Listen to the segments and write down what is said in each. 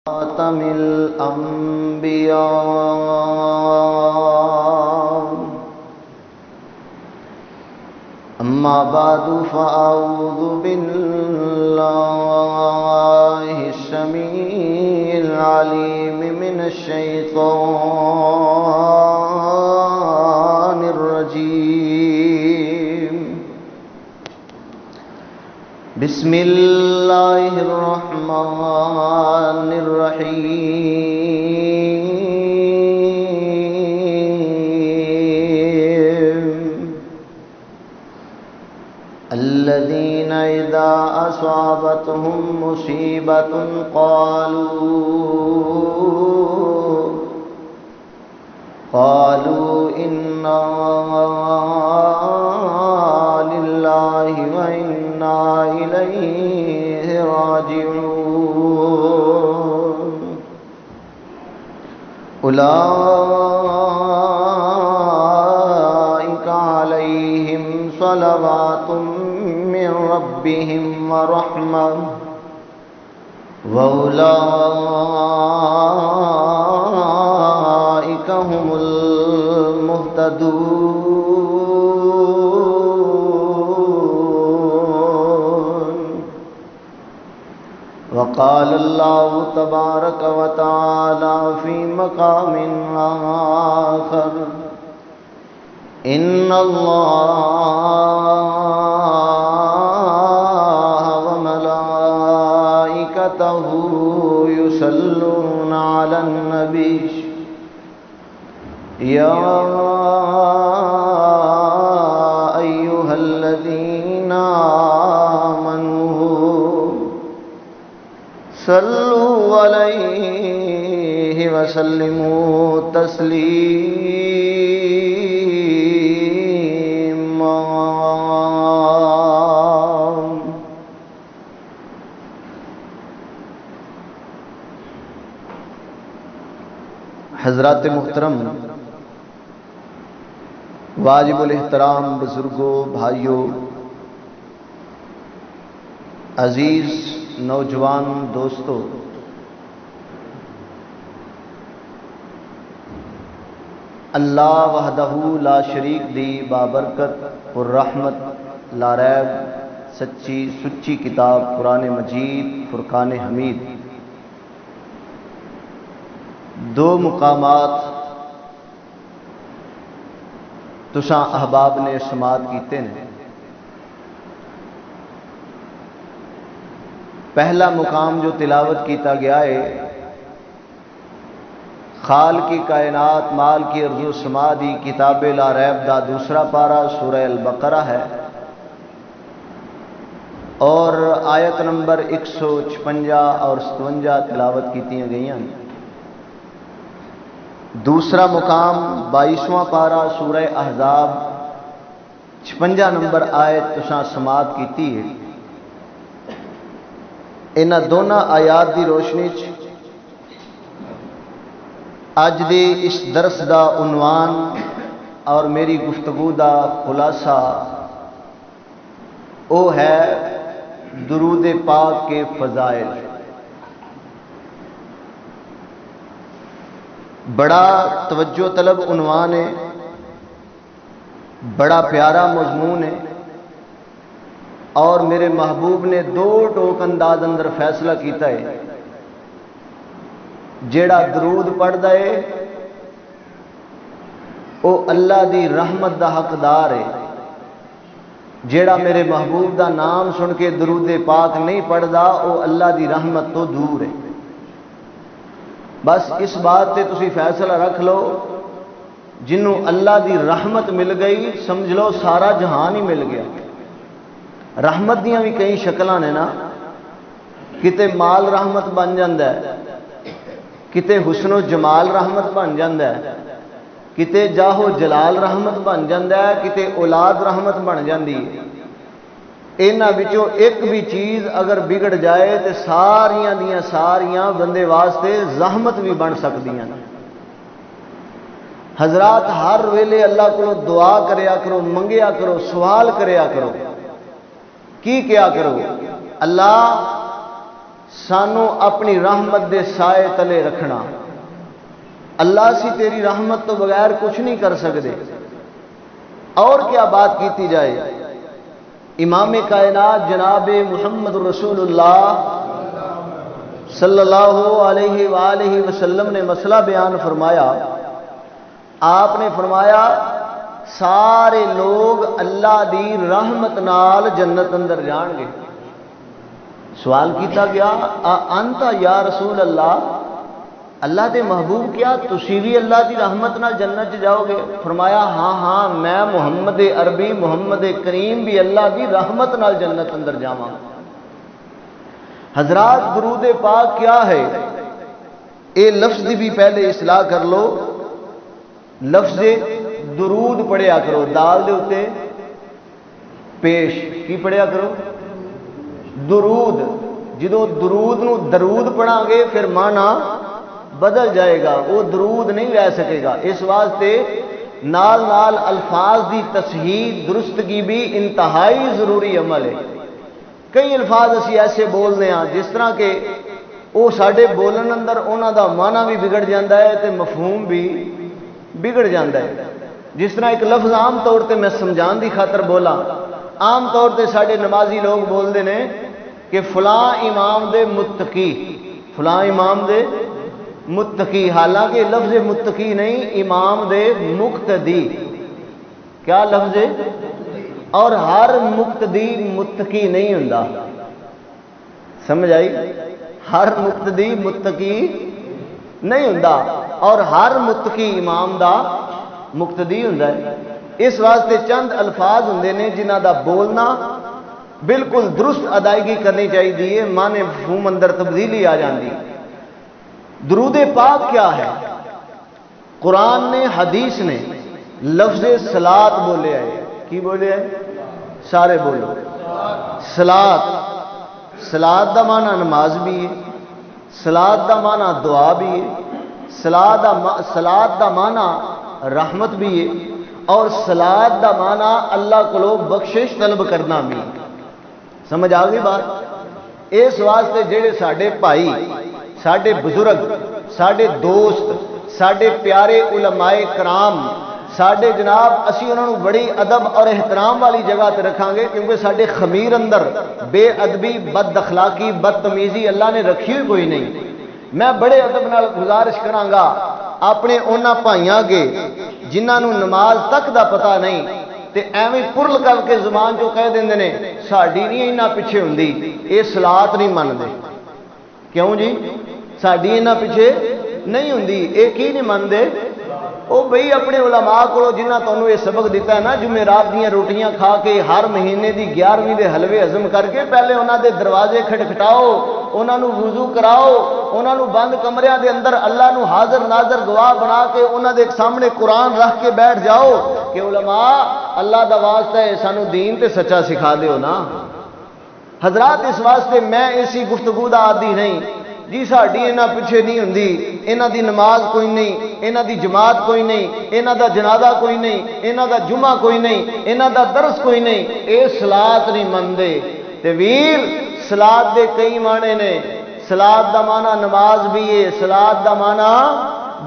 خاتم الأنبياء أما بعد فأعوذ بالله السميع العليم من الشيطان الرجيم بسم الله الرحمن الرحيم الذين إذا أصابتهم مصيبة قالوا إنا لله وإنا إليه راجعون أولئك عليهم صلوات من ربهم ورحمة وأولئك هم المهتدون. وقال الله تبارك وتعالى في مقام آخر إن الله وملائكته يصلون على النبي يا أيها الذين آمنوا صلوا عليه وسلموا تسليما. حضرات محترم، واجب الاحترام بزرگوں، بھائیوں، عزیز نوجوان دوستو، اللہ وحدہ لا شریک دی بابرکت اور رحمت لا ریب سچی کتاب قرآن مجید فرقان حمید دو مقامات تساں احباب نے سماعت کیتے ہیں۔ پہلا مقام جو تلاوت کیتا گیا ہے خال کی کائنات مال کی ارض و سما دی کتاب لا ریب دا دوسرا پارہ سورہ البقرہ ہے اور آیت نمبر 156 اور 57 تلاوت کیتی گئی ہیں۔ دوسرا مقام 22واں پارہ سورہ احزاب 56 نمبر آیت تساں سماعت کیتی ہے۔ انہاں دونوں آیات دی روشنی چ اج دی اس درس دا عنوان اور میری گفتگو دا خلاصہ او ہے درود پاک کے فضائل۔ بڑا توجہ طلب عنوان ہے، بڑا پیارا مضمون ہے اور میرے محبوب نے دو ٹوک انداز اندر فیصلہ کیتا ہے۔ جیڑا درود پڑھدا ہے او اللہ دی رحمت دا حقدار ہے، جیڑا میرے محبوب دا نام سن کے درود پاک نہیں پڑھدا او اللہ دی رحمت تو دور ہے۔ بس اس بات تے تسی فیصلہ رکھ لو، جنوں اللہ دی رحمت مل گئی سمجھ لو سارا جہان ہی مل گیا۔ رحمت دیاں بھی کئی شکلاں نے نا، کتے مال رحمت بن جاندا ہے، کتے حسن و جمال رحمت بن جاندا ہے، کتے جاہ و جلال رحمت بن جاندا ہے، کتے اولاد رحمت بن جاندی ہے۔ انہاں وچوں ایک بھی چیز اگر بگڑ جائے تو ساریاں دیاں ساریاں بندے واسطے زحمت بھی بن سکدیاں۔ حضرات ہر ویلے اللہ کو دعا کریا کرو، منگیا کرو، سوال کریا کرو، کی کیا کرو؟ اللہ سانو اپنی رحمت دے سائے تلے رکھنا. اللہ سی تیری رحمت تو بغیر کچھ نہیں کر سکتے. اور کیا بات کیتی جائے. امام کائنات جناب محمد رسول اللہ صلی اللہ علیہ وآلہ وسلم نے مسئلہ بیان فرمایا. آپ نے فرمایا سارے لوگ اللہ دی رحمت نال جنت اندر جان گے. سوال کیتا گیا انتا یا رسول اللہ، اللہ دے محبوب کیا تسی بھی اللہ دی رحمت نال جنت جاؤ گے؟ فرمایا ہاں میں محمد عربی محمد کریم بھی اللہ دی رحمت نال جنت اندر جاواں. حضرات درود پاک کیا ہے؟ اے لفظ دی بھی پہلے اصلاح کر لو. لفظ درود پڑھیا کرو، دال دے اتے پیش کی پڑھیا کرو؟ درود. جدو درود نو درود پڑھا گے پھر معنی بدل جائے گا، وہ درود نہیں رہ سکے گا. اس واسطے نال نال الفاظ دی تصحیح درستگی بھی انتہائی ضروری عمل ہے. کئی الفاظ اسی ایسے بولنے ہیں جس طرح کہ وہ ساڈے بولن اندر انہاں دا معنی بھی بگڑ جاتا ہے تے مفہوم بھی بگڑ جاتا ہے. جس طرح ایک لفظ عام طور تے میں سمجھان دی خاطر بولا، عام طور تے ساڈے نمازی لوگ بولتے ہیں کہ فلاں امام دے متقی، فلاں امام دے متقی، حالانکہ لفظ متقی نہیں، امام دے مقتدی. کیا لفظ ہے؟ اور ہر مقتدی متقی نہیں ہوندا. سمجھ آئی؟ ہر مقتدی متقی نہیں ہوندا اور ہر متقی امام دا مقتدی ہوندا ہے. اس واسطے چند الفاظ ہوندے نے جنہاں دا بولنا بالکل درست ادائیگی کرنی چاہیے، معنی مفہوم اندر تبدیلی آ جاندی. درود پاک کیا ہے؟ قرآن نے حدیث نے لفظ صلاۃ بولے ہے. کی بولے ہے؟ سارے بولو. صلاۃ. صلاۃ دا معنی نماز بھی ہے، صلاۃ دا معنی دعا بھی ہے، صلاۃ دا معنی رحمت بھی ہے، اور صلاۃ دا معنی اللہ کو بخشش طلب کرنا بھی. سمجھ آ گئی بات؟ اس واسطے جڑے ساڈے بھائی، ساڈے بزرگ، ساڈے دوست، ساڈے پیارے علماء کرام، ساڈے جناب اسی انہوں نے بڑی ادب اور احترام والی جگہ تے رکھاں گے، کیونکہ ساڈے خمیر اندر بے ادبی، بد اخلاقی، بدتمیزی اللہ نے رکھی ہوئی کوئی نہیں. میں بڑے ادب نال گزارش کراں گا اپنے انہاں بھائیاں کے جنہاں نوں نماز تک دا پتہ نہیں تے ایویں پرل کر کے زبان چوں کہہ دیندے نے ساڈی نہیں انہاں پیچھے ہوندی، اے صلاۃ نہیں مندے. کیوں جی؟ ساڈی انہاں پیچھے نہیں ہوندی، اے کی نہیں مندے؟ او بھئی اپنے علماء کو جنہاں تانوں یہ سبق دیتا ہے نا، جمعرات دیاں روٹیاں کھا کے ہر مہینے دی 11ویں دے حلوے ہضم کر کے پہلے انہاں دے دروازے کھٹکھٹاؤ، انہاں نوں وضو کراؤ، انہاں نوں بند کمریاں دے اندر اللہ نوں حاضر ناظر گواہ بنا کے انہاں دے سامنے قرآن رکھ کے بیٹھ جاؤ کہ علماء اللہ دا واسطہ ہے سانوں دین تے سچا سکھا دیو نا. حضرات اس واسطے میں اسی گفتگو دا عادی نہیں جی ساڈی انہاں پیچھے نہیں ہوندی، انہاں دی نماز کوئی نہیں، انہاں دی جماعت کوئی نہیں، انہاں دا جنازہ کوئی نہیں، انہاں دا جمعہ کوئی نہیں، انہاں دا درس کوئی نہیں، اے صلاۃ نہیں مندے. تے ویر صلاۃ دے کئی معنی نے. صلاۃ دا معنی نماز بھی ہے، صلاۃ دا معنی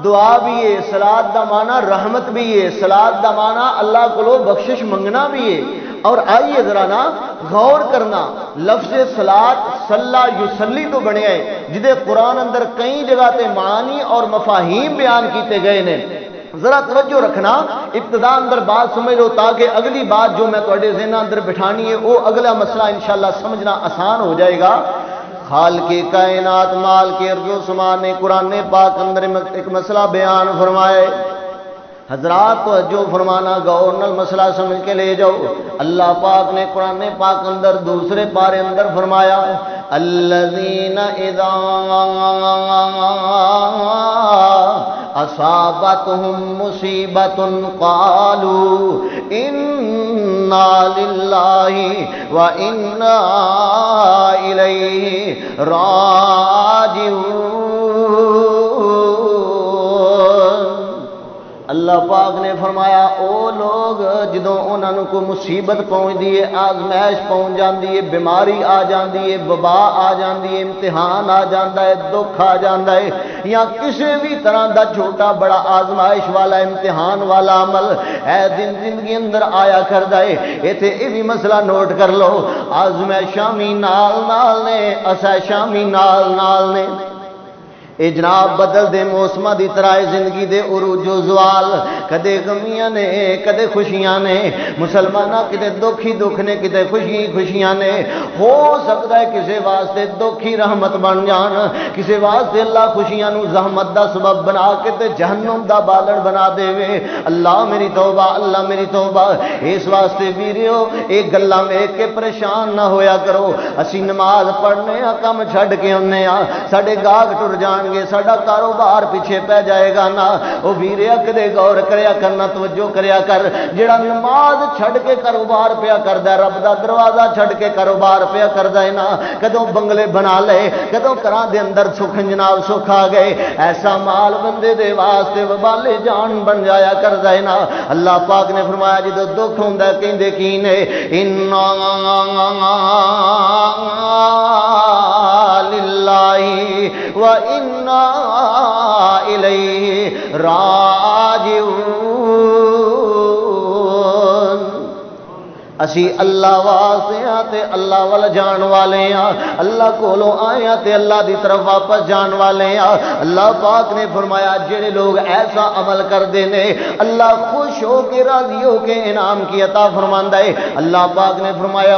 دعا بھی ہے، صلاۃ دا معنی رحمت بھی ہے، صلاۃ دا معنی اللہ کو بخشش منگنا بھی ہے. اور آئیے ذرا نا غور کرنا، لفظ صلاۃ صلی یصلی تو بنیا ہے جدے قرآن اندر کئی جگہ تے معانی اور مفاہیم بیان کیتے گئے نے. ذرا توجہ رکھنا، ابتدا اندر بات سمجھ لو تاکہ اگلی بات جو میں تواڈے ذہن اندر بٹھانی ہے وہ اگلا مسئلہ انشاءاللہ سمجھنا آسان ہو جائے گا. خالق کائنات مال کے ارض و سما نے قرآن پاک اندر ایک مسئلہ بیان فرمائے. حضرات توجہ فرمانا، غور نال مسئلہ سمجھ کے لے جاؤ. اللہ پاک نے قرآن پاک اندر دوسرے پارے اندر فرمایا الذین اذا اصابتهم مصیبت قالوا انا للہ وانا الیہ راجعون. اللہ پاک نے فرمایا او لوگ جدوں انہاں نوں کوئی مصیبت پہنچدی ہے، آزمائش پہنچ جاندی ہے، بیماری آ جاندی ہے، وبا آ جاندی ہے، امتحان آ جاندا ہے، دکھ آ جاندا ہے، یا کسی بھی طرح دا چھوٹا بڑا آزمائش والا امتحان والا عمل اے دن زندگی اندر آیا کردا ہے، ایتھے یہ بھی مسئلہ نوٹ کر لو، آزمائشاں بھی نال نال نے، اسائشاں بھی نال نال نے۔ اے جناب بدل دے موسمہ دی طرح زندگی دے عروج و زوال، کدے غمیاں نے کدے خوشیاں نے، مسلمانہ کدے دکھ ہی دکھ نے کدے خوشی خوشیاں نے۔ ہو سکتا ہے کسے واسطے دکھ ہی رحمت بن جان، کسے واسطے اللہ خوشیاں نو زحمت دا سبب بنا کے تے جہنم دا بالڑ بنا دے وے۔ اللہ میری توبہ، اللہ میری توبہ۔ اس واسطے ویریو ایک گلاں ویکھ کے پریشان نہ ہویا کرو، اسی نماز پڑھنے کم چھڈ کے ہونے ساڈے گاہک ٹر جان گے، ساڈا کاروبار پیچھے پہ جائے گا نا۔ او ویرے کدے غور کریا کرنا، توجہ کریا کر، جڑا نماز چھڈ کے کاروبار پیا کردا ہے، رب دا دروازہ چھڈ کے کاروبار پیا کردا ہے نا، کدوں بنگلے بنا لے، کدوں گھراں دے اندر سکھ جناب سکھ آ گئے، ایسا مال بندے دے واسطے وبال جان بن جایا کردا ہے نا۔ اللہ پاک نے فرمایا جدوں دکھ ہوندا ہے کہندے کی نے انا للہ و انا الیہ راجعون۔ اسی اللہ واسطے ہاں تے اللہ وال جان والے ہاں، اللہ کولوں آئے ہاں تے اللہ دی طرف واپس جان والے ہاں۔ اللہ پاک نے فرمایا جڑے لوگ ایسا عمل کردے نے اللہ خوش ہو کے راضی ہو کے انعام کی عطا فرماندا ہے۔ اللہ پاک نے فرمایا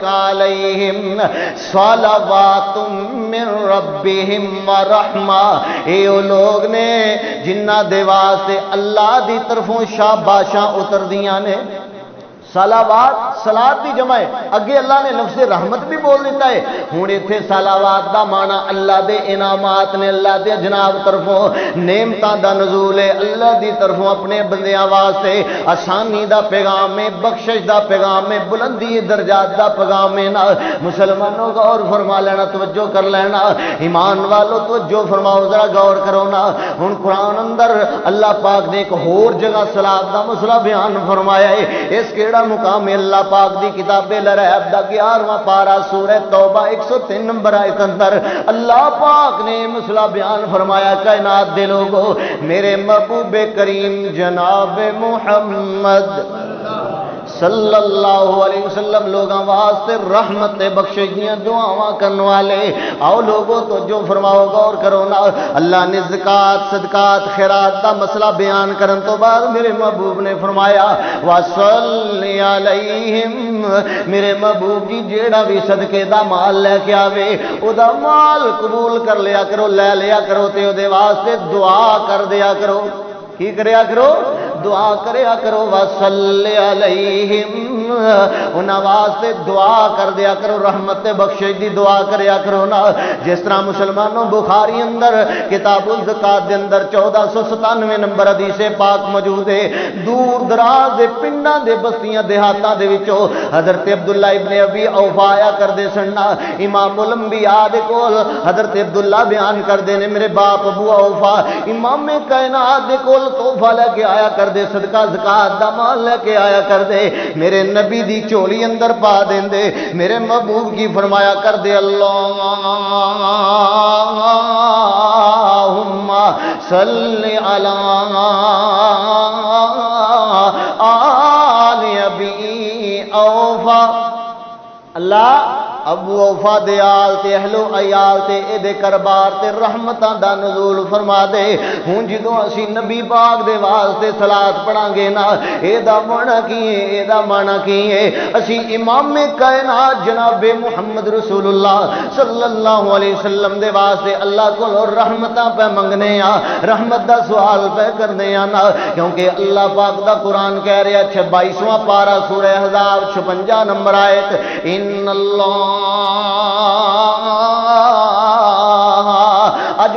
علیہم صلوات من ربہم ورحمہ، اے لوگ نے جنہ دے واسطے اللہ دی طرفوں شاباشاں اتر دیاں نے۔ صلوات صلات دی جمع ہے، اگے اللہ نے لفظ رحمت بھی بول دیتا ہے، ہوں ایتھے صلوات دا معنی اللہ دے انعامات نے، اللہ دے جناب طرفوں نعمتاں دا نزول ہے، اللہ دی طرفوں اپنے بندیاں واسطے آسانی دا پیغام ہے، بخشش دا پیغام ہے، بلندی درجات دا پیغام ہے نا۔ مسلمانوں غور فرما لینا، توجہ کر لینا، ایمان والو توجہ فرماؤ، ذرا غور کرو نا۔ ہن قرآن اندر اللہ پاک نے ایک اور جگہ صلات دا مسئلہ بیان فرمایا ہے، اس کیڑا مقام اللہ پاک دی کتاب لرحب دا 11واں پارہ سورہ توبہ 103 نمبر آیت اندر اللہ پاک نے مسئلہ بیان فرمایا، کائنات دے لوگو میرے محبوب کریم جناب محمد صلی اللہ علیہ وسلم لوگاں واسطے رحمت بخشش دیاں دعاواں کرن والے، آؤ لوگو توجہ فرماؤ، غور کرو نا۔ اللہ نے زکات صدقات خیرات دا مسئلہ بیان کرن تو بعد میرے محبوب نے فرمایا وصلی علیہم، میرے محبوب جی جیڑا بھی صدقے دا مال لے کے آوے او دا مال قبول کر لیا کرو، لے لیا کرو تے او دے واسطے دعا کر دیا کرو، کی کریا کرو؟ دعا کریا کرو، وصلی علیہم، انہاں واسطے دعا کر دیا کرو، رحمت بخشش دی دعا کریا کرو نا۔ جس طرح مسلمانوں بخاری اندر کتاب الزکات دے اندر 1497 نمبر حدیث پاک موجود ہے، دور دراز دے پنڈاں دے بستیاں دیہاتاں دے وچوں حضرت عبداللہ ابن ابی اوفا آیا کردے سننا، امام الانبیاء دے کول حضرت عبداللہ بیان کردے نے میرے باپ ابو اوفا امام کائنات دے کول تحفہ لے کے آیا کر دے، صدقہ زکات دا مال لے کے آیا کر دے، میرے نبی دی چولی اندر پا دین دے، میرے محبوب کی فرمایا کر دے اللہم صلی علی آل ابی اوفا، اللہ ابو اوفا دے آل تے اہل و عیال تے اے دے کربار تے رحمتاں دا نزول فرما دے۔ ہوں جدوں اسی نبی پاک دے واسطے صلات پڑھاں گے نا، اے دا معنی کی ہے، اے دا معنی کی ہے، اسی امام کائنات جناب محمد رسول اللہ صلی اللہ علیہ وسلم دے واسطے اللہ کو رحمتاں پہ منگنے آ، رحمت دا سوال پہ کرنے آ نا، کیونکہ اللہ پاک دا قرآن کہہ رہا 22واں پارہ سورہ احزاب 56 نمبر آیت، ان اللہ اج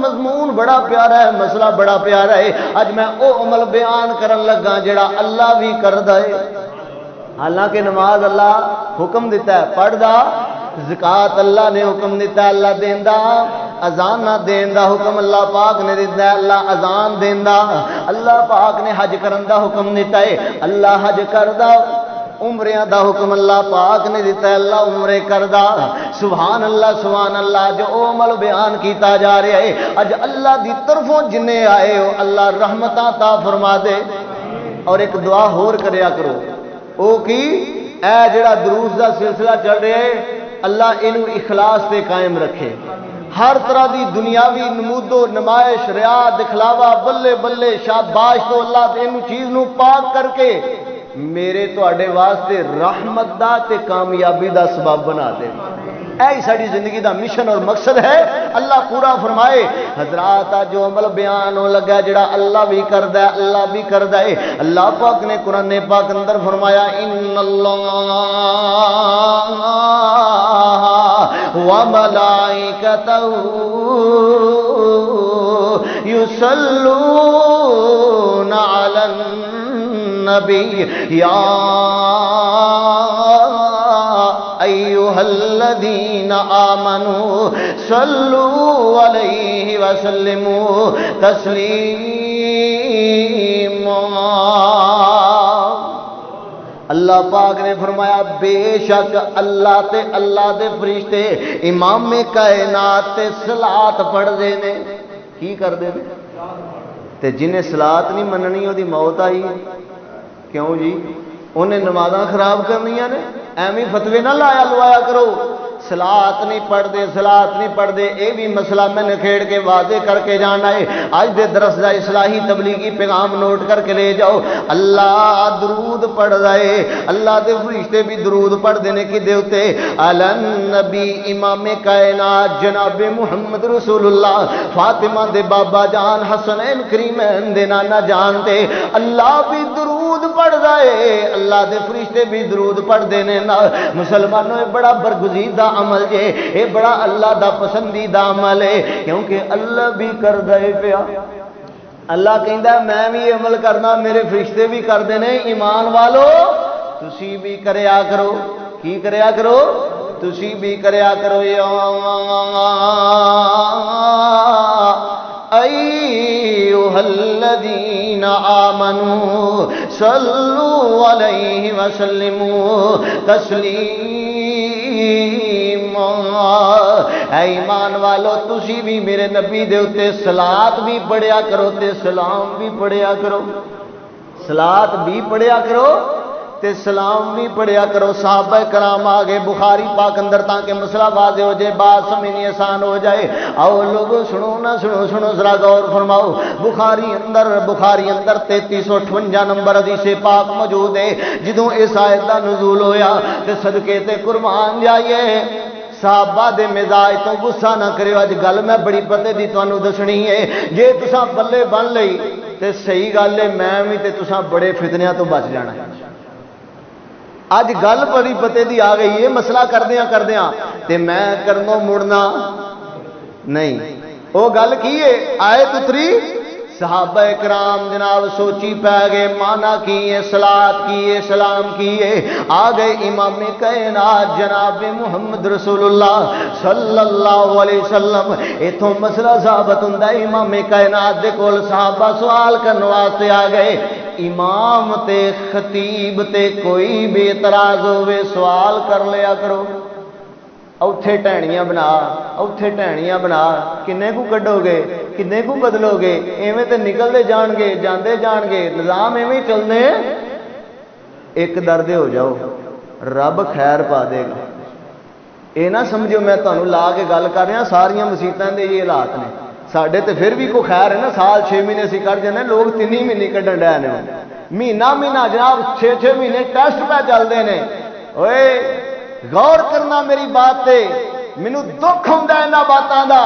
مضمون بڑا پیارا ہے، مسئلہ بڑا پیارا ہے، اج میں او عمل بیان کرن لگا جڑا اللہ بھی کردا ہے، حالانکہ نماز اللہ حکم دیتا ہے پڑھ دا، زکات اللہ نے حکم دیتا ہے اللہ دیندا، اذان نہ دین دا حکم اللہ پاک نے دیتا ہے، اللہ اذان دیندا، اللہ پاک نے حج کرن دا حکم دیتا ہے، اللہ حج کردا، عمریاں دا حکم اللہ پاک نے دیتا ہے، اللہ عمرے کردا۔ سبحان اللہ، جو او عمل بیان کیتا جا رہا ہے اج اللہ دی طرفوں جنے آئے ہو اللہ رحمتاں عطا فرما دے۔ اور ایک دعا ہور کریا کرو، او کی اے جڑا دروس دا سلسلہ چل رہا ہے اللہ اینو اخلاص تے قائم رکھے، ہر طرح دی دنیاوی نمود و نمائش، ریا، دکھلاوا، بلے بلے شاباش تو اللہ اینو چیز نو پاک کر کے میرے تواڈے واسطے رحمت دا تے کامیابی دا سبب بنا دے۔ ایسی ساری زندگی دا مشن اور مقصد ہے، اللہ پورا فرمائے۔ حضرات جو عمل بیان ہو لگا جڑا اللہ بھی کردا ہے، اللہ بھی کردا ہے۔ اللہ پاک نے قرآن پاک اندر فرمایا ان اللہ وملائکتہ یصلون علی النبی یا ایھا الذین آمنوا صلوا علیہ وسلموا تسلیما۔ اللہ پاک نے فرمایا بے شک اللہ تے اللہ دے فرشتے امام کائنات تے صلات پڑھ دے نے۔ کی کر دے نے؟ تے جنہیں صلات نہیں مننی وہ دی موت آئی، کیوں جی؟ انہیں نمازاں خراب کرنیاں نے، ایویں فتوے نہ لایا لوایا کرو۔ صلات نہیں پڑھ دے، اے بھی مسئلہ میں نے کھیڑ کے واضح کر کے جانا ہے۔ آج دے درس دا اصلاحی تبلیغی پیغام نوٹ کر کے لے جاؤ۔ اللہ درود پڑھ رہے، اللہ دے فرشتے بھی درود پڑھ دینے کی دیوتے علی النبی امام کائنات جناب محمد رسول اللہ فاطمہ دے بابا جان حسنین کریمین دے نانا جان تے اللہ بھی درود پڑھ رہے، اللہ دے فرشتے بھی درود پڑھ دینے نا۔ مسلمانوں یہ بڑا برگزیدہ عمل جے، یہ بڑا اللہ دا پسندیدہ عمل ہے، کیونکہ اللہ بھی کر دے پیا۔ اللہ کہندا میں بھی یہ عمل کرنا، میرے فرشتے بھی کر دینے، ایمان والو تسی بھی کریا کرو۔ کی کریا کرو؟ تسی بھی کریا کرو۔ یا ایھا الذین آمنوا صلوا علیہ وسلموا تسلیما۔ اے ایمان والو تسی بھی میرے نبی دے اتے صلات بھی پڑھیا کرو تے سلام بھی پڑھیا کرو، صلات بھی پڑھیا کرو تے سلام بھی پڑھیا کرو۔ صحابہ کرام آگے بخاری پاک اندر تاکہ مسئلہ واضح ہو جائے، بات سمجھنی آسان ہو جائے۔ آؤ لوگ سنو نہ سنو ذرا غور فرماؤ۔ بخاری اندر 3358 نمبر حدیث پاک موجود ہے۔ جدوں اس آیت دا نزول ہویا تے صدقے تے قربان جائیے، صحابہ دے مزاج تو غصہ نہ کریو، اج گل میں بڑی پتے دی تانوں دسنی ہے، جے تساں بلے بن لئی تے صحیح گل ہے، میں بھی تے تساں بڑے فتنیاں تو بچ جانا ہے۔ اج گل بڑی پتے دی آ گئی ہے، مسئلہ کردیاں تے میں کرنوں مڑنا نہیں۔ وہ گل کی ہے، آیت اتری، صحابہ کرام جناب سوچی پہ گئے، مانا کیے، صلات کیے، سلام کیے، آ گئے امام کائنات جناب محمد رسول اللہ صلی اللہ علیہ وسلم۔ ایتھوں مسئلہ ثابت ہوندا ہے، امام کائنات دے کول صحابہ سوال کرن واسطے آ گئے۔ امام تے خطیب تے کوئی بھی اعتراض ہوئے سوال کر لیا کرو۔ اوتھے ٹہنیاں بنا کنے کو کڈو گے، کنے کو بدلو گے، ایویں تے نکلتے جان گے، جاندے جان گے، نظام ایویں چلنے۔ ایک دردے ہو جاؤ، رب خیر پا دے گا۔ یہ نہ سمجھو میں تمہیں لا کے گل کر رہا، ساریاں مسیتاں دے یہ حالات نے۔ ساڈے تے پھر بھی کوئی خیر ہے نا، سال 6 مہینے اسی کر جانے، لوگ 3 ہی مہینے کڈن ڈے نے، مہینہ جناب 6 مہینے ٹیسٹ پہ چلتے ہیں۔ اوئے غور کرنا میری بات تے، مینوں دکھ ہوندا انہاں باتاں دا،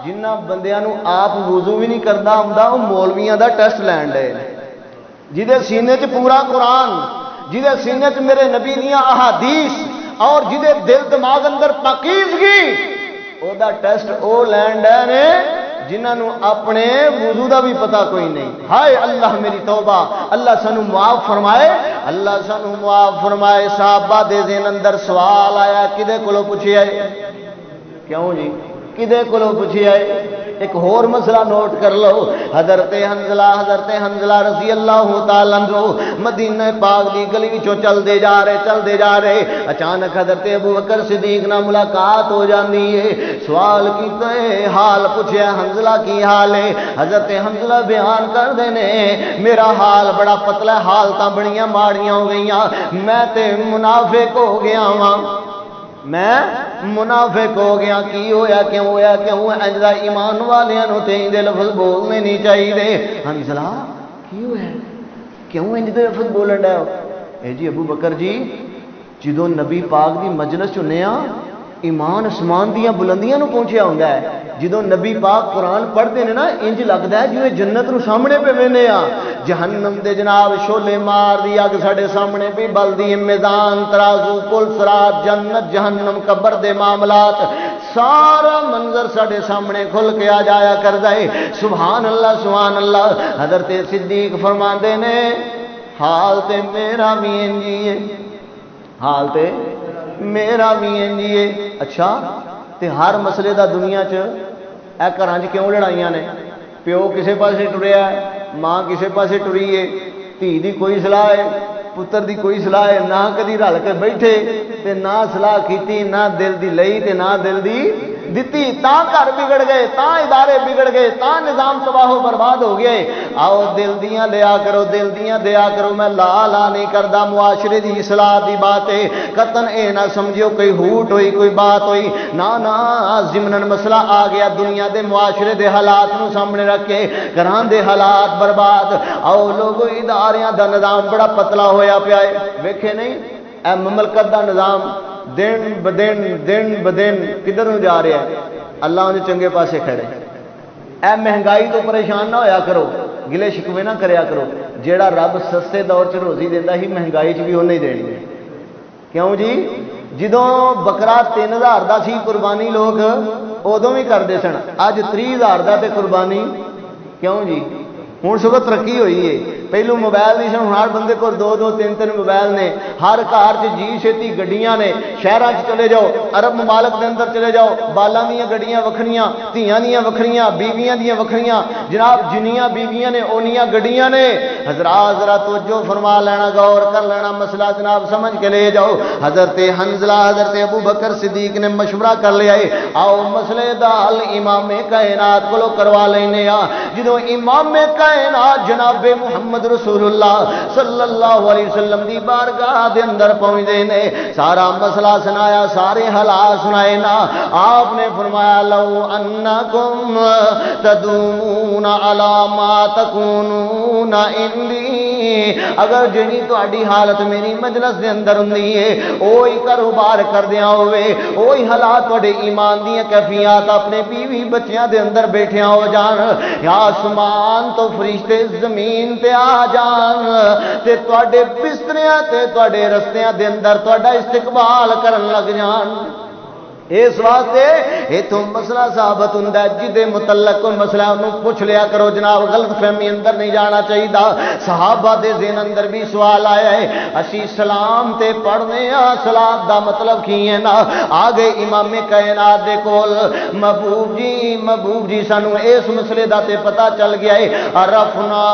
جنہ بندیاں نوں آپ وضو بھی نہیں کرنا ہوندا، وہ مولویاں دا ٹیسٹ لین ڈے، جہدے سینے چ پورا قرآن، جہدے سینے چ میرے نبی دیاں احادیث، اور جہدے دل دماغ اندر پاکیزگی، او the test O lane day نے جنہاں نوں اپنے وضو دا بھی پتہ کوئی نہیں۔ ہائے اللہ میری توبہ، اللہ سانو معاف فرمائے، اللہ سانو معاف فرمائے۔ صحابہ دے ذہن اندر سوال آیا، کدے کولوں پوچھیا ہے؟ کیوں جی؟ کدے کولو پوچھیا ہے؟ ایک اور مسئلہ نوٹ کر لو، حضرت حنظلہ رضی اللہ تعالیٰ عنہ مدینہ پاک دی گلی وچوں چلدے جا رہے اچانک حضرت ابو بکر صدیق نال ملاقات ہو جاندی ہے۔ سوال کیتا ہے، حال پوچھیا حنظلہ کی حال ہے؟ حضرت حنظلہ بیان کر دینے میرا حال بڑا پتلا، حالتاں بڑیاں ماڑیاں ہو گئیاں، میں تے منافق ہو گیا ہاں، میں منافق ہو گیا۔ کی ہویا کیوں اجدا ایمان والیاں نو تے دے لفظ بولنے نہیں چاہیے۔ حنظلہ کی ہویا کیوں انج دے لفظ بولن ڈے ہو؟ اے جی ابو بکر جی جدوں نبی پاک دی مجلس چنے آ ایمان اسمان دیاں بلندیاں نو پہنچیا ہوندا ہے۔ جدوں نبی پاک قرآن پڑھتے ہیں نا انج لگدا ہے جویں جنت نو سامنے پہ وینے آ، جہنم دے جناب شولے مار دی اگ ساڈے سامنے پہ بلدی، میدان ترازو پل صراط جنت جہنم قبر دے معاملات سارا منظر ساڈے سامنے کھل کے آ جایا کردا ہے۔ سبحان اللہ سبحان اللہ۔ حضرت صدیق فرماندے نے حال تے میرا بھی انجی ہے، حال تے میرا بھی انجی ہے۔ اچھا تے ہر مسئلے دا دنیا چ اے گھراں چ کیوں لڑائیاں نے؟ پیو کسے پاسے ٹریا ہے، ماں کسے پاسے ٹری ہے، دھی دی کوئی صلاح ہے، پتر دی کوئی صلاح ہے، نہ کدی رل کے بیٹھے تے نہ صلاح کیتی، نہ دل دی لئی تے نہ دل دی دتی، تا گھر بگڑ گئے، تا ادارے بگڑ گئے، تا نظام تباہ و برباد ہو گئے۔ آؤ دل دیاں لیا کرو، دل دیاں دیا کرو۔ میں لا نہیں کردا معاشرے دی اصلاح دی بات ہے، قطن اے نہ سمجھو کوئی ہوٹ ہوئی کوئی بات ہوئی، نہ ضمناً مسئلہ آ گیا دنیا دے معاشرے دے حالات نو سامنے رکھ کے گھراں دے حالات برباد۔ آؤ لوگو اداریاں دا نظام بڑا پتلا ہویا پیا ہے، ویکھے نہیں اے مملکت دا نظام دن بدن کدھر نو جا رہا ہے؟ اللہ انہیں چنگے پاسے کھڑے۔ اے مہنگائی تو پریشان نہ ہویا کرو، گلے شکوے نہ کریا کرو، جیڑا رب سستے دور چ روزی دیندا ہی مہنگائی چ بھی انہیں دینی ہے۔ کیوں جی؟ جدوں بکرا 3000 دا سی قربانی لوگ ادوں بھی کرتے سن، اج 30,000 دا تے قربانی کیوں جی؟ ہوں سگوں ترقی ہوئی ہے، پہلو موبائل نہیں سن، ہر بندے کو 2 3 موبائل نے، ہر گھر جی چھتی گڈیاں نے، شہراں چلے جاؤ عرب ممالک دے اندر چلے جاؤ بالاں دیاں گڈیاں وکھریاں، دھیاں دیاں وکھریاں، بیویاں دیاں وکھریاں، جناب جنیاں بیویاں نے اونیاں گڈیاں نے۔ حضرات ذرا توجہ فرما لینا، غور کر لینا، مسئلہ جناب سمجھ کے لے جاؤ۔ حضرت حنظلہ حضرت ابو بکر صدیق نے مشورہ کر لیا ہے، آؤ مسئلے دا حل امام کائنات کو کروا لینے آ۔ جدوں امام کائنات جناب محمد رسول اللہ صلی اللہ علیہ وسلم دی بارگاہ دے اندر پہنچے نے، سارا مسئلہ سنایا، سارے حالات سنائے نا۔ آپ نے فرمایا لو انکم تدومون علی ما تکونون عندی، اگر جنی تہاڈی حالت میری مجلس دے اندر ہوندی ہے، اوہی کاروبار کردیاں ہوئے، اوہی حالات تہاڈے ایمان دیاں کیفیات اپنے بیوی بچیاں دے اندر بیٹھیاں ہو جان، یا آسمان تو فرشتے زمین تے آ جان تے تواڈے بستریاں تے تواڈے رستیاں دے اندر تواڈا استقبال کرن لگ جان۔ اس واسطے اتوں مسئلہ ثابت ہوندا ہے، جدے متعلق کوئی مسئلہ انہوں پوچھ لیا کرو جناب، غلط فہمی اندر نہیں جانا چاہیے۔ صحابہ دے ذہن اندر بھی سوال آیا ہے، اسی سلام تے پڑھنے ہاں، سلام دا مطلب کی ہے نا؟ آگے امام کائنات دے کول محبوب جی سانو اس مسئلے دا تے پتہ چل گیا ہے، عرفنا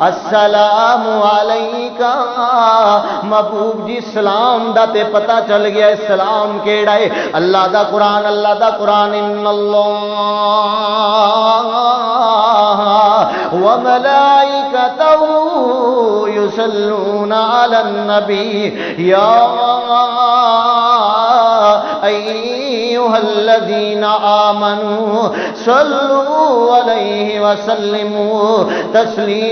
السلام علیکہ، محبوب جی سلام دا تے پتہ چل گیا ہے، سلام کیڑا ہے؟ اللہ دا قرآن ان اللہ وملائکتہ یصلون علی النبی یا ایھا الذین آمنوا صلوا علیہ وسلموا تسلیما۔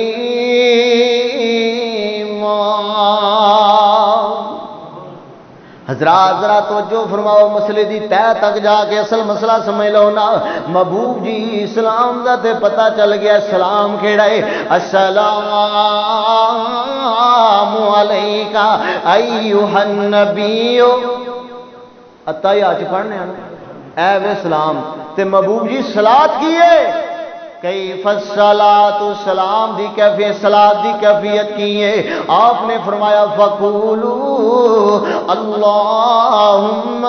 حضرات ذرا توجہ فرماؤ، مسئلے دی تہ تک جا کے اصل مسئلہ سمجھ لو نا۔ محبوب جی اسلام دا تے پتہ چل گیا، سلام کیڑا ہے؟ السلام علیکہ ایھا النبی، عطا ہی آج پڑھنے ہیں اے وے سلام تے محبوب جی صلات کیے، کیف الصلاۃ، سلام دی کیفیت، صلاۃ دی کیفیت کی ہے؟ آپ نے فرمایا فقولوا اللہم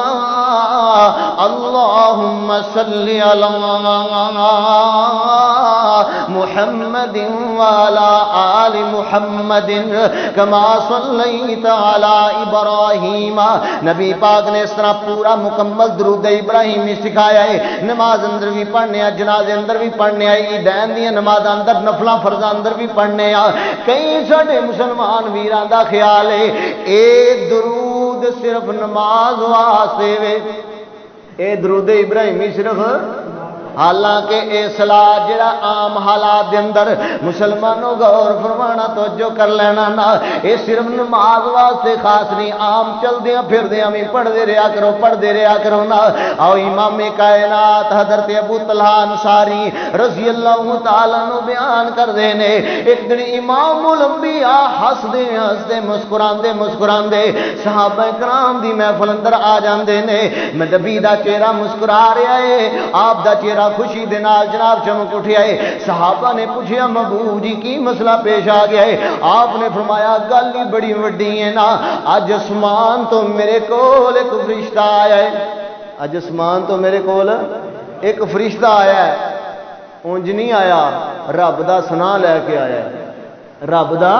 اللہم صلی علی محمد وعلی آل محمد کما صلیت علی ابراہیم۔ نبی پاک نے اس طرح پورا مکمل درود ابراہیمی سکھایا ہے۔ نماز اندر بھی پڑھنے، جنازے اندر بھی پڑھنے، عیدین دیا نماز اندر، نفلاں فرضاں اندر بھی پڑھنے آ۔ کئی ساڈے مسلمان ویراں دا خیال ہے اے درود صرف نماز واسطے وے، اے درود ابراہیمی صرف، حالانکہ اے صلاۃ جڑا عام حالات دے اندر مسلمانوں غور فرمانا توجہ کر لینا نا، اے صرف نماز واسطے خاص نہیں، عام چلدیاں پھردیاں بھی پڑھدے رہیا کرو، پڑھدے رہیا کرو نا۔ آؤ امام کائنات حضرت ابو طلحہ انصاری رضی اللہ تعالیٰ عنہ بیان کر دے نے، ایک دن امام الانبیاء ہسدے ہسدے مسکراندے مسکراندے صحابہ کرام دی محفل اندر آ جاندے نے۔ نبی دا چہرہ مسکرا رہا ہے، آپ دا چہرہ خوشی دے نال جناب چمک اٹھیا ہے۔ صحابہ نے پوچھیا محبوب جی کی مسئلہ پیش آ گیا ہے؟ آپ نے فرمایا گل ہی بڑی وڈی ہے نا، اج اسمان تو میرے کول ایک فرشتہ آیا ہے، اج اسمان تو میرے کول ایک فرشتہ آیا ہے، اونج نہیں آیا، رب دا سنا لے کے آیا ہے، رب دا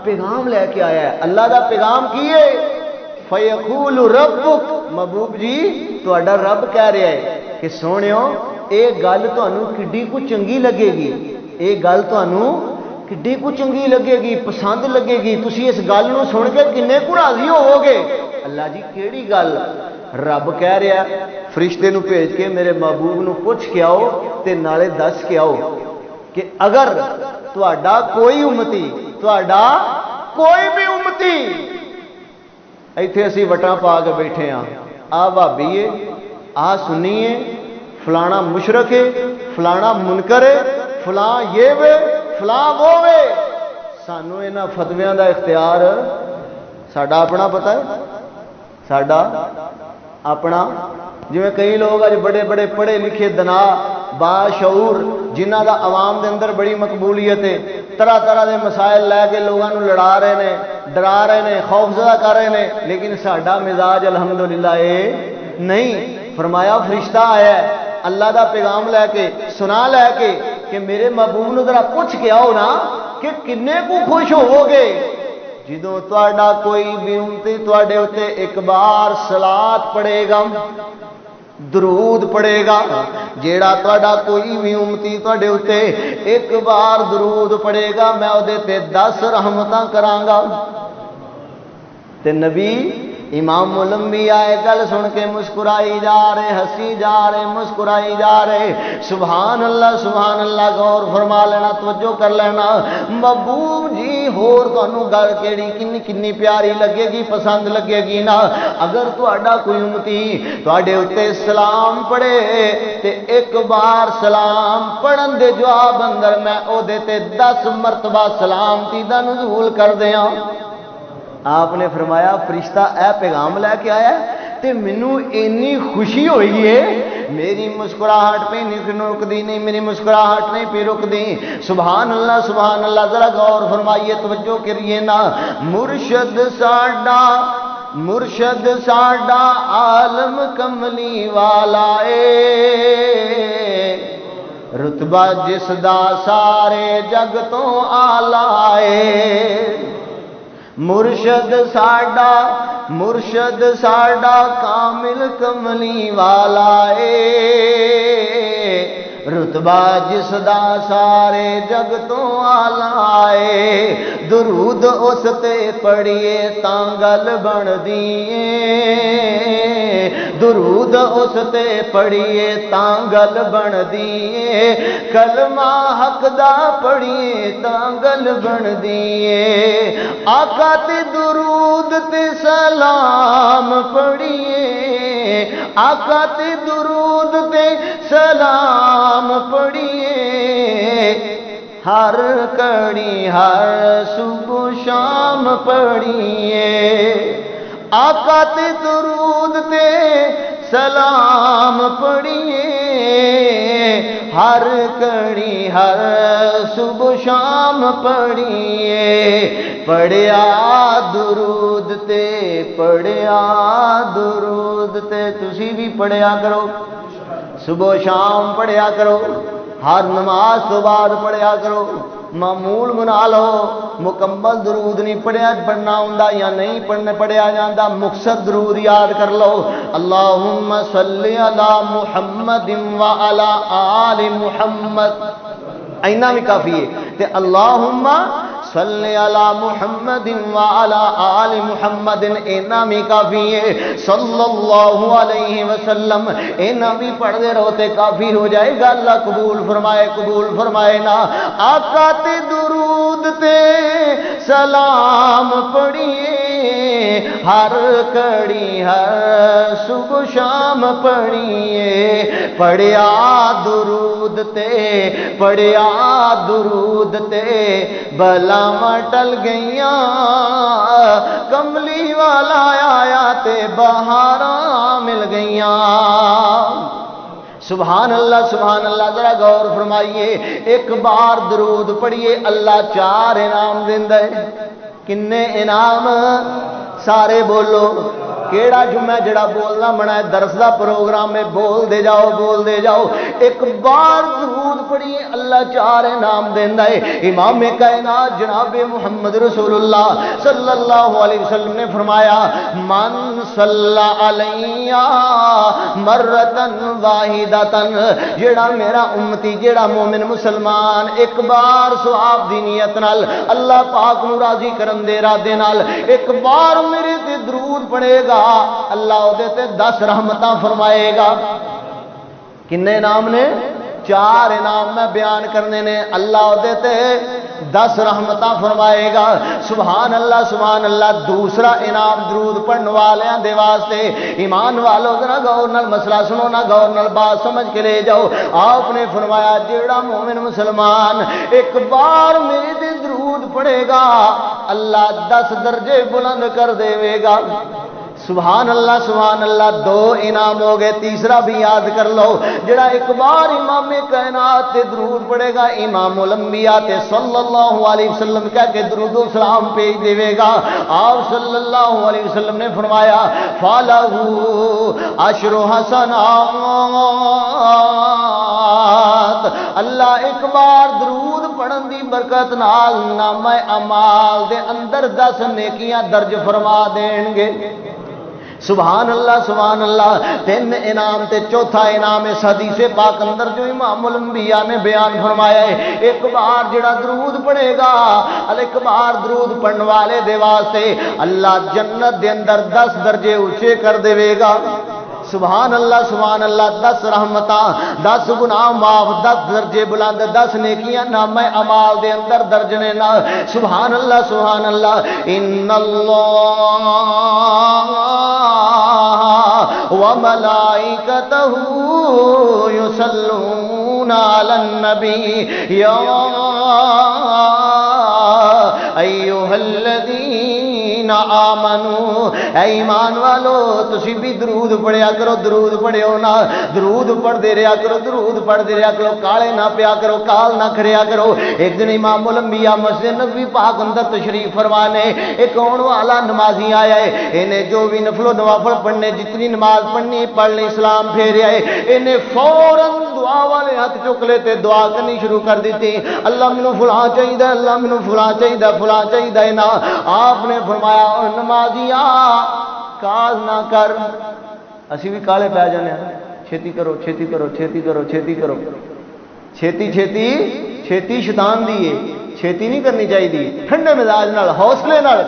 پیغام لے کے آیا ہے۔ اللہ دا پیغام کی ہے؟ فیقول ربک، محبوب جی تہاڈا رب کہہ رہا ہے کہ سونیو اے گل تانوں کڈی کو چنگی لگے گی، اے گل تانوں کڈی کو چنگی لگے گی، پسند لگے گی، تسی اس گل نو سن کے کنے کو راضی ہوو گے؟ اللہ جی کیڑی گل؟ رب کہہ رہا فرشتے نو بھیج کے میرے محبوب نو پوچھ کے آؤ تے نالے دس کے آؤ کہ اگر تہاڈا کوئی امتی، تہاڈا کوئی بھی امتی، ایتھے اسی وٹاں پا کے بیٹھے ہاں، آ بھابی ہے، آ سنی ہے، فلانا مشرک ہے، فلانا منکر ہے، فلاں یہ وے، فلاں وہ وے، سانو انہاں فتویاں دا اختیار ساڈا اپنا پتہ ہے، ساڈا اپنا، جویں کئی لوگ اج بڑے بڑے پڑھے لکھے دنا باشعور جنہ دا عوام دے اندر بڑی مقبولیت ہے، طرح طرح دے مسائل لے کے لوگوں نو لڑا رہے نے، ڈرا رہے نے، خوف زدہ کر رہے نے، لیکن ساڈا مزاج الحمدللہ اے نہیں۔ فرمایا فرشتہ آیا ہے اللہ دا پیغام لے کے، سنا لے کے کہ میرے محبوب نو ذرا پوچھ کے آؤ نا کہ کنے کو خوش ہوو گے جدوں تہاڈا کوئی بھی امتی تہاڈے اوتے ایک بار صلات پڑھے گا، درود پڑھے گا، جیڑا تہاڈا کوئی بھی امتی تہاڈے اوتے ایک بار درود پڑھے گا میں اودے تے 10 رحمتاں کراں گا۔ تے نبی امام الانبیاء گل سن کے مسکرائی جا رہے، ہنسی جا رہے، مسکرائی جا رہے۔ سبحان اللہ سبحان اللہ، غور فرما لینا، توجہ کر لینا۔ محبوب جی ہور تانوں گل کیڑی کنی کنی پیاری لگے گی، پسند لگے گی نا، اگر تہاڈا کوئی امتی تہاڈے اوتے سلام پڑھے تے ایک بار سلام پڑھن دے جواب اندر میں او دے تے 10 مرتبہ سلامتی دا نزول کر دیاں۔ آپ نے فرمایا فرشتہ اے پیغام لے کے آیا تے مینوں اتنی خوشی ہوئی ہے، میری مسکراہٹ پہ نہیں رکدی، نہیں میری مسکراہٹ نہیں پہ رکدی۔ سبحان اللہ، ذرا غور فرمائیے، توجہ کریے نا۔ مرشد ساڈا عالم کملی والا اے، رتبہ جس دا سارے جگ تو آلہ اے۔ مرشد ساڈا کامل کملی والا اے، رتبہ جس دا سارے جگ تو آلہ اے۔ درود اس تے پڑھیے تاں گل بن دیئے، درود اس تے پڑھیے تاں گل بن دیئے، کلمہ حق دا پڑھیے تاں گل بن دیئے۔ آقا تے درود تے سلام پڑھیے، آقا تے درود تے سلام پڑھیے، ہر کڑی ہر صبح شام پڑھیے۔ آقا تے درود تے سلام پڑھیے، ہر کڑی ہر صبح شام پڑھیے پڑھیا درود تے پڑھیا درود تے تسی بھی پڑھیا کرو صبح شام پڑھیا کرو ہر نماز تو بعد پڑھیا کرو معمول بنا لو مکمل درود نہیں پڑھنا ہوندا یا نہیں پڑھیا جاندہ مقصد درود یاد کر لو اللہم صلی علی محمد وعلی آل محمد اینا بھی کافی ہے تے اللہم صلی علی محمد وعلی آل محمد اینا بھی کافی ہے صلی اللہ علیہ وسلم اینا بھی پڑھ دے رہتے کافی ہو جائے گا اللہ قبول فرمائے نا آقا تے درود تے سلام پڑھیے ہر کڑی ہر صبح شام پڑھیے پڑھیا درود تے بلا ٹل گئیاں کملی والا آیا تے بہاراں مل گئیاں سبحان اللہ ذرا غور فرمائیے ایک بار درود پڑھیے اللہ 4 انعام دیندا ہے کنے انعام سارے بولو کیڑا جمعہ جڑا بولنا بنا ہے درس دا پروگرام میں بول دے جاؤ ایک بار درود پڑھیے اللہ 4 انعام دیندا ہے امام کائنات جناب محمد رسول اللہ صلی اللہ علیہ وسلم نے فرمایا من صلی علیہ مرتن واحدتن جڑا میرا امتی جڑا مومن مسلمان ایک بار ثواب دی نیت نال اللہ پاک نو راضی کرن دے ارادے نال ایک بار میرے تے درود پڑھے گا اللہ دے تے 10 رحمتاں فرمائے گا کنے نام نے 4 انعام میں بیان کرنے نے اللہ دے تے 10 رحمتاں فرمائے گا سبحان اللہ دوسرا انعام درود پڑھنے والیاں دے واسطے ایمان والو ذرا غور نال مسئلہ سنو نا غور نال بات سمجھ کے لے جاؤ آپ نے فرمایا جیڑا مومن مسلمان ایک بار میرے تے درود پڑھے گا اللہ 10 درجے بلند کر دے گا سبحان اللہ 2 انعام ہو گئے تیسرا بھی یاد کر لو جڑا ایک بار امام کائنات تے درود پڑھے گا امام الانبیاء تے صلی اللہ علیہ وسلم کہہ کے درود و سلام بھیج دے گا آپ صلی اللہ علیہ وسلم نے فرمایا فَلَهُ عَشْرُ حَسَنَاتٍ اللہ ایک بار درود پڑھن دی برکت نال نامہ اعمال دے اندر 10 نیکیاں درج فرما دین گے سبحان اللہ 3 انعام تے چوتھا انعام اس حدیث پاک اندر جو امام الانبیاء نے بیان فرمایا ہے ایک بار جڑا درود پڑھے گا ایک بار درود پڑھنے والے دے واسطے اللہ جنت دے اندر 10 درجے اونچے کر دے گا سبحان اللہ 10 رحمتاں 10 گناہ معاف 10 درجے بلند 10 نیکیاں نامہ اعمال دے اندر درج نے نا سبحان اللہ ان اللہ وملائکتہ یصلون علی النبی یا ایھا الذین آمنو اے ایمان والو تسی بھی درود پڑھیا کرو درود پڑھیو نا درود پڑھ دے رہا کرو کالے نہ پیا کرو کال نہ کھڑیا کرو ایک دن امام الانبیاء مسجد نبوی پاک اندر تشریف فرمانے ایک کون والا نمازی آیا ہے انہیں جو بھی نفل و نوافل پڑھنے جتنی نماز پڑھنی پڑھ لیں اسلام پھیرے آئے انہیں فوراً دعا والے ہاتھ چک لیتے دعا کرنی شروع کر دیتی اللہ منو فلاں چاہیے اللہ منو فلاں چاہیے نا آپ نے فرمایا نمازیا کاز نہ کر اسی بھی کالے پہ جانے چھیتی کرو چھیتی شیطان دیئے چھیتی نہیں کرنی چاہیے ٹھنڈے مزاج نال حوصلے نال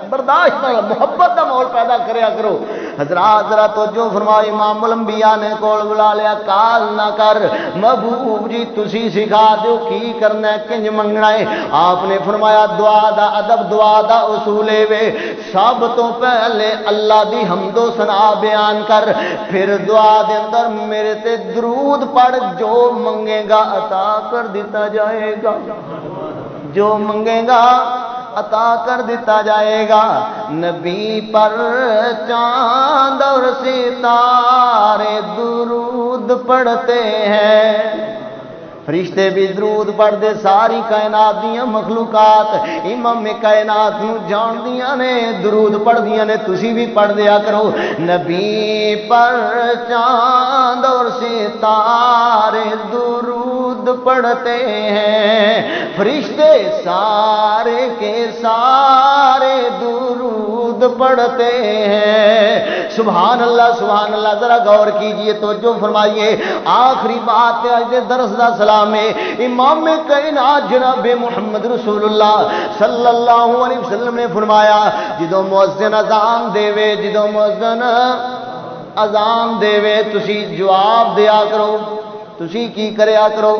برداشت نال محبت کا ماحول پیدا کریا کرو حضرات ذرا توجہ فرماؤ امام الانبیاء نے کول بلا لیا کال نہ کر محبوب جی تسی سکھا دیو کی کرنا ہے کنج منگنا ہے آپ نے فرمایا دعا دا ادب دعا دا اصول وے سب تو پہلے اللہ دی حمد و ثنا بیان کر پھر دعا دے اندر میرے تے درود پڑھ جو منگے گا عطا کر دیتا جائے گا جو منگے گا عطا کر دیتا جائے گا نبی پر چاند اور ستارے درود پڑھتے ہیں فرشتے بھی درود پڑھتے، ساری کائنات دیاں مخلوقات امام کائنات نو جان دیاں نے، درود پڑھ دیاں نے، تسی بھی پڑھ دیا کرو۔ نبی پر چاند اور ستارے درود پڑھتے ہیں، فرشتے سارے کے سارے درود پڑھتے ہیں۔ سبحان اللہ سبحان اللہ، ذرا غور کیجئے، توجہ فرمائیے۔ آخری بات ہے آج دے درس دا سلام ہے، امام کائنات جناب محمد رسول اللہ صلی اللہ علیہ وسلم نے فرمایا، جدوں مؤذن اذان دے، جدوں مؤذن اذان دے تسی جواب دیا کرو، تسی کی کریا کرو،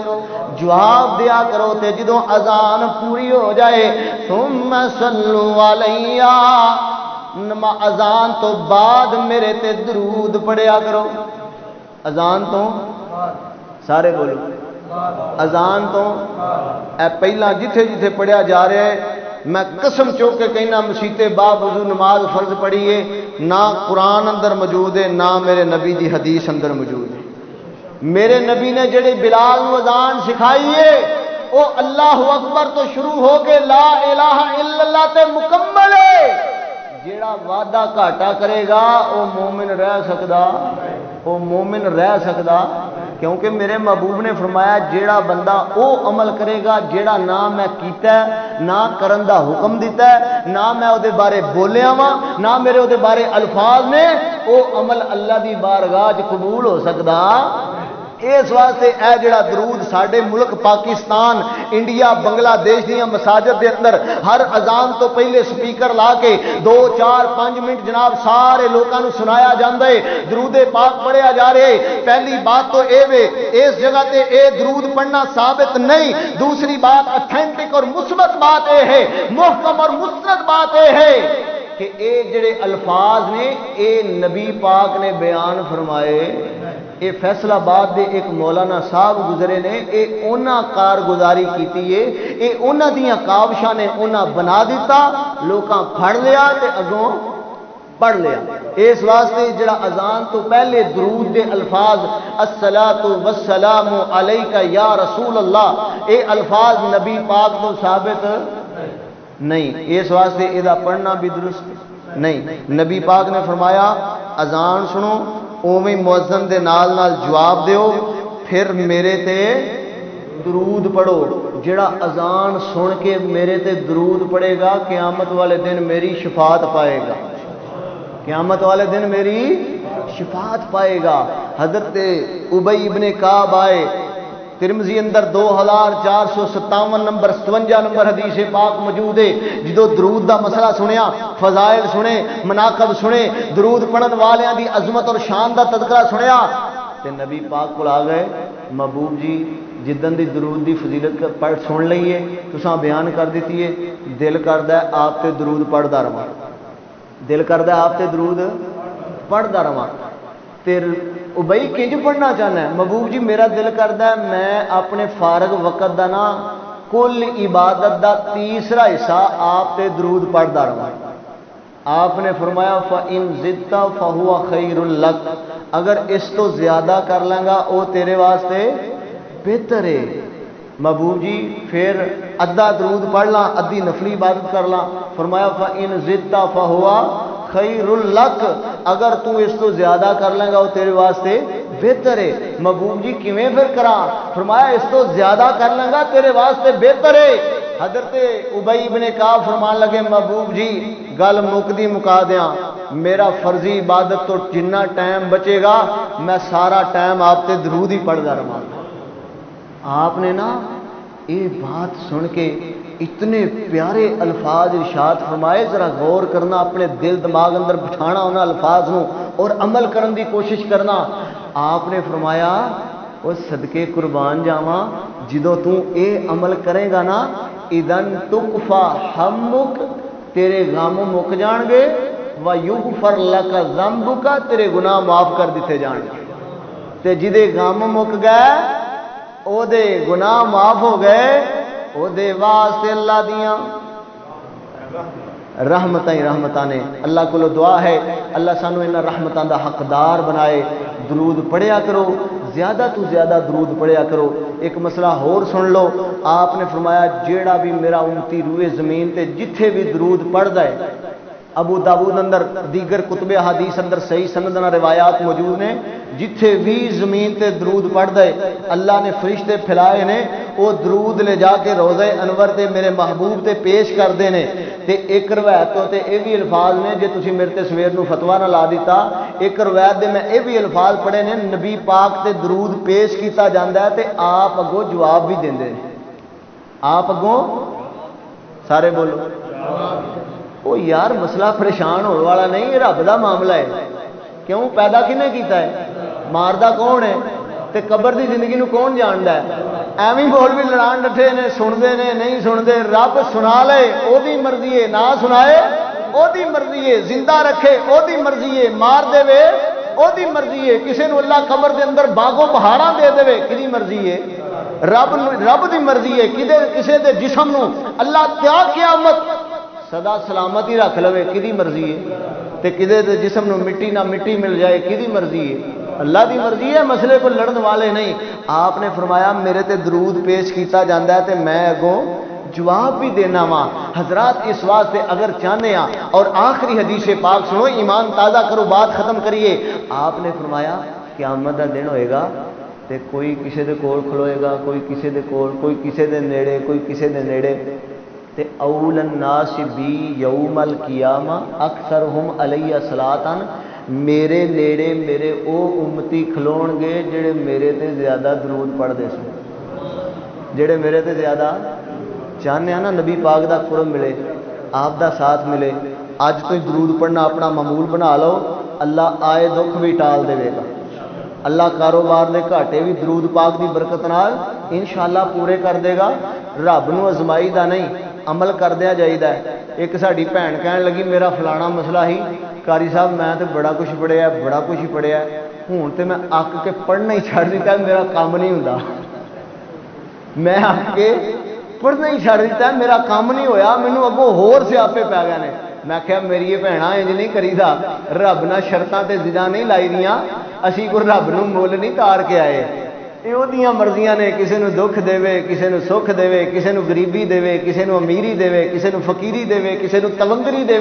جواب دیا کرو، تے جدوں اذان پوری ہو جائے ثم صلو علیہ، اذان تو بعد میرے تے درود پڑھیا کرو۔ اذان تو سارے بولو، اذان تو اے پہلا جتھے جتھے پڑھیا جا رہا ہے، میں قسم چوک کے کہنا مسیتے باب وضو نماز فرض پڑھیے، نہ قرآن اندر موجود ہے، نہ میرے نبی دی حدیث اندر موجود ہے۔ میرے نبی نے جڑی بلال کو اذان سکھائی ہے، وہ اللہ اکبر تو شروع ہو کے لا الہ الا اللہ تے مکمل ہے۔ جیڑا وعدہ گھاٹا کرے گا وہ مومن رہ سکدا، وہ مومن رہ سکدا، کیونکہ میرے محبوب نے فرمایا جیڑا بندہ او عمل کرے گا جیڑا نہ میں کیتا ہے، نہ کرن دا حکم دیتا ہے، نہ میں او دے بارے بولیا وا، نہ میرے او دے بارے الفاظ نے، او عمل اللہ دی بارگاہ وچ قبول ہو سکدا۔ اس واسطے اے جڑا درود ساڈے ملک پاکستان، انڈیا، بنگلہ دیش دیاں مساجد دے اندر ہر اذان تو پہلے سپیکر لا کے 2 4 5 منٹ جناب سارے لوکاں نو سنایا جاندا ہے، درود پاک پڑھیا جا رہا ہے۔ پہلی بات تو اے وے، اس جگہ تے اے درود پڑھنا ثابت نہیں۔ دوسری بات اتھینٹک اور مثبت بات اے ہے، محکم اور مستند بات اے ہے کہ اے جڑے الفاظ نے اے نبی پاک نے بیان فرمائے۔ اے فیصلہ آباد دے ایک مولانا صاحب گزرے نے، اے انہاں کارگزاری کیتی ہے، اے انہاں دیاں کاوشاں نے انہاں بنا دیتا، لوکاں پڑھ لیا تے اگوں پڑھ لیا۔ اس واسطے جڑا اذان تو پہلے درود دے الفاظ الصلاۃ والسلام علیک یا رسول اللہ، اے الفاظ نبی پاک تو ثابت نہیں، اس واسطے ادا پڑھنا بھی درست نہیں۔ نبی پاک نے فرمایا اذان سنو، اوویں مؤذن دے نال نال جواب دیو، پھر میرے تے درود پڑھو۔ جڑا اذان سن کے میرے تے درود پڑھے گا قیامت والے دن میری شفاعت پائے گا، قیامت والے دن میری شفاعت پائے گا۔ حضرت ابی ابن کعب آئے، ترمذی اندر 2457 نمبر 57 نمبر حدیث پاک موجود ہے، جدو درود دا مسئلہ سنیا، فضائل سنے، مناقب سنے، درود پڑھن والیاں دی عظمت اور شان دا تذکرہ سنیا، تے نبی پاک کو آ گئے، محبوب جی جدن دی درود دی فضیلت پڑھ سن لئیے، تساں بیان کر دیتی ہے، دل کردا ہے آپ تے درود پڑھدا رہواں، دل کردا ہے آپ تے درود پڑھدا رہواں۔ پھر ابئی کنج پڑھنا چاہنا ہے؟ محبوب جی میرا دل کردا ہے میں اپنے فارغ وقت دا نا کل عبادت دا تیسرا حصہ آپ تے درود پڑھدا رہواں۔ آپ نے فرمایا فَإِن زِدْتَ فَهُوَ خَيْرٌ لَكَ، اگر اس تو زیادہ کر لیں گا وہ تیرے واسطے بہتر ہے۔ محبوب جی پھر ادھا درود پڑھ لاں، ادھی نفلی عبادت کر لاں، فرمایا فَإِن زِدْتَ فَهُوَ خیر لک، اگر تو اس تو زیادہ کر لیں گا وہ تیرے واسطے بہتر ہے۔ محبوب جی کیویں پھر کرا؟ فرمایا اس تو زیادہ کر لیں گا تیرے واسطے بہتر ہے۔ حضرت ابی ابن کعب فرمان لگے محبوب جی گل مکدی مکا دیاں، میرا فرضی عبادت تو جنہ ٹائم بچے گا میں سارا ٹائم آپ تے درود ہی پڑھدا رہاں۔ آپ نے نا یہ بات سن کے اتنے پیارے الفاظ ارشاد فرمائے، ذرا غور کرنا، اپنے دل دماغ اندر بٹھانا انہاں الفاظ نو اور عمل کرن دی کوشش کرنا۔ آپ نے فرمایا وہ صدقے قربان جاواں، جدوں تو اے عمل کرے گا نا اذن تکفا ہمک، تیرے غم مک جان گے، ویغفر لک ذنبک، تیرے گناہ معاف کر دیتے جان گے۔ تے جدے غم مک گئے او دے گناہ معاف ہو گئے، او دے واسطے اللہ دیاں رحمتاں ہی رحمتاں نے۔ اللہ کو دعا ہے اللہ سانو انہاں رحمتاں دا حقدار بنائے۔ درود پڑھیا کرو، زیادہ تو زیادہ درود پڑھیا کرو۔ ایک مسئلہ اور سن لو، آپ نے فرمایا جیڑا بھی میرا امتی روئے زمین تے جتھے بھی درود پڑھدا ہے، ابو داؤد اندر دیگر کتب حدیث اندر صحیح سندنا روایات موجود ہیں، جتھے بھی زمین تے درود پڑھدا ہے اللہ نے فرشتے پھیلائے نے، وہ درود لے جا کے روضہ انور تے میرے محبوب تے پیش کردے نے۔ تے ایک روایت تو تے اے بھی الفاظ نے، جے تسی میرے تے سویر نو فتویٰ نہ لا دیتا، ایک روایت دے میں اے بھی الفاظ پڑھے نے، نبی پاک تے درود پیش کیتا جاندا ہے تے آپ اگوں جواب بھی دیندے نے۔ آپ اگوں سارے بولو او یار مسئلہ پریشان ہونے والا نہیں، یہ رب دا معاملہ ہے۔ کیوں پیدا کنے کیتا ہے؟ ماردا کون ہے؟ تے قبر دی زندگی نو کون جاندا ہے؟ ایویں بول بھی لڑان ڈٹھے نے، سن دے نے نہیں سن دے، رب سنا لے او دی مرضی ہے، نہ سنائے او دی مرضی ہے، زندہ رکھے او دی مرضی ہے، مار دے وے او دی مرضی ہے، کسے نو اللہ قبر دے اندر باغوں پہاڑاں دے دے کدی مرضی ہے؟ رب دی مرضی ہے۔ کسے دے جسم نو اللہ کیا قیامت سدا سلامتی رکھ لوے کدی مرضی ہے؟ تے کدے دے جسم نو مٹی نہ مٹی مل جائے کدی مرضی ہے؟ اللہ دی مرضی ہے، مسئلے کو لڑن والے نہیں۔ آپ نے فرمایا میرے تے درود پیش کیتا جاندا ہے تے میں اگوں جواب بھی دینا وا۔ حضرات اس واسطے اگر چاہنے ہاں اور آخری حدیث پاک سنو، ایمان تازہ کرو، بات ختم کریے۔ آپ نے فرمایا قیامت دا دن ہوئے گا تے کوئی کسے دے کول کھلوئے گا، کوئی کسے دے کول، کوئی کسے دے نیڑے، کوئی کسے دے نیڑے، تے اول الناس بی یوم القیامہ اکثرہم علیہ صلاۃ، میرے نیڑے میرے او امتی کھلون گے جڑے میرے تے زیادہ درود پڑھ دے سن، جڑے میرے تے زیادہ چاہنے ہیں نا نبی پاک دا قرب ملے، آپ دا ساتھ ملے۔ اج تو درود پڑھنا اپنا معمول بنا لو، اللہ آئے دکھ بھی ٹال دے گا، اللہ کاروبار دے گھاٹے بھی درود پاک دی برکت نال انشاءاللہ پورے کر دے گا۔ رب نو ازمائی دا نہیں، عمل کردیا جائیدا ہے۔ ایک ساڈی بھین کہن لگی میرا فلانا مسئلہ ہی قاری صاحب میں تے بڑا کچھ پڑھیا ہے، بڑا کچھ ہی پڑھیا ہے، ہوں تے میں اک کے پڑھنا ہی چھڑ دیتا ہے، میرا کام نہیں ہوندا۔ میں اک کے پڑھنا ہی چھڑ دیتا ہے، میرا کام نہیں ہویا، مینوں اگوں ہور سیاپے پی گئے نے۔ میں کہا میری یہ بھیناں انج نہیں کریدا، رب نہ شرطاں تے ضداں نہیں لائی دیاں، اسی کوئی رب نو مول نہیں تار کے آئے۔ یہ وہ مرضیاں نے، کسی نو دکھ دے، کسی نو سکھ دے، کسی نو غریبی دے، کسی نو امیری دے، کسی نو فقیری دے، کسی نو تونگری دے،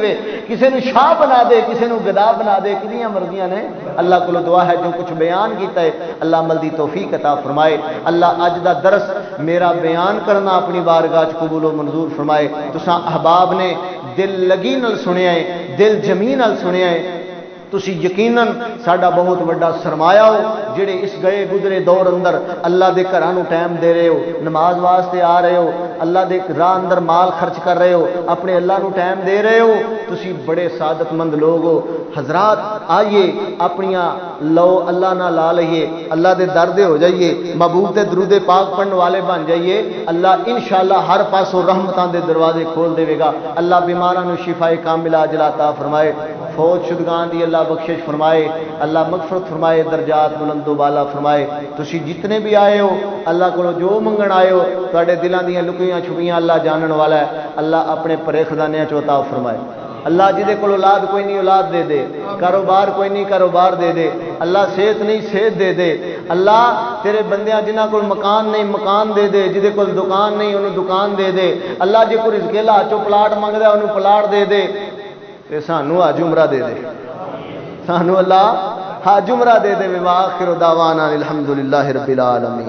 کسی نو شاہ بنا دے، کسی نو گدا بنا دے، کتنی مرضیاں نے۔ اللہ کو دعا ہے جو کچھ بیان کیتا ہے اللہ عمل دی توفیق عطا فرمائے۔ اللہ اج دا درس میرا بیان کرنا اپنی بارگاہ وچ قبول و منظور فرمائے۔ تساں احباب نے دل لگی نال سنیا ہے، دل جمی نال سنیا ہے، تسی یقیناً ساڈا بہت بڑا سرمایہ ہو جڑے اس گئے گزرے دور اندر اللہ دے گھراں نو ٹائم دے رہے ہو، نماز واسطے آ رہے ہو، اللہ دے راہ اندر مال خرچ کر رہے ہو، اپنے اللہ نو ٹائم دے رہے ہو، تسی بڑے سعادت مند لوگ ہو۔ حضرات آئیے اپنیاں لو اللہ نہ لا لئیے، اللہ دے در دے ہو جائیے، محبوب تے درود پاک پڑھن والے بن جائیے، اللہ انشاءاللہ ہر پاسوں رحمتاں دے دروازے کھول دے گا۔ اللہ بیماراں نو شفائے کاملہ عاجلہ عطا فرمائے، فوت شدگان دی اللہ بخشش فرمائے، اللہ مغفرت فرمائے، درجات بلند و بالا فرمائے۔ تسی جتنے بھی آئے ہو اللہ کو جو منگن آئے ہو، تواڈے دلاں دیاں لکیاں چھپیاں اللہ جانن والا ہے، اللہ اپنے پرے خزانے چ عطا فرمائے۔ اللہ جہدے کول اولاد کوئی نہیں اولاد دے دے، کاروبار کوئی نہیں کاروبار دے دے، اللہ صحت نہیں صحت دے دے، اللہ تیرے بندیاں جنہاں کول مکان نہیں مکان دے دے، جہدے کول دکان نہیں انہوں دکان دے دے، اللہ جے کوئی رزق اللہ چو پلاٹ منگدا ہے انہوں پلاٹ دے دے، تے سانو حج عمرہ دے دے، سانو اللہ حج عمرہ دے دے۔ وآخر دعوانا الحمدللہ رب العالمین۔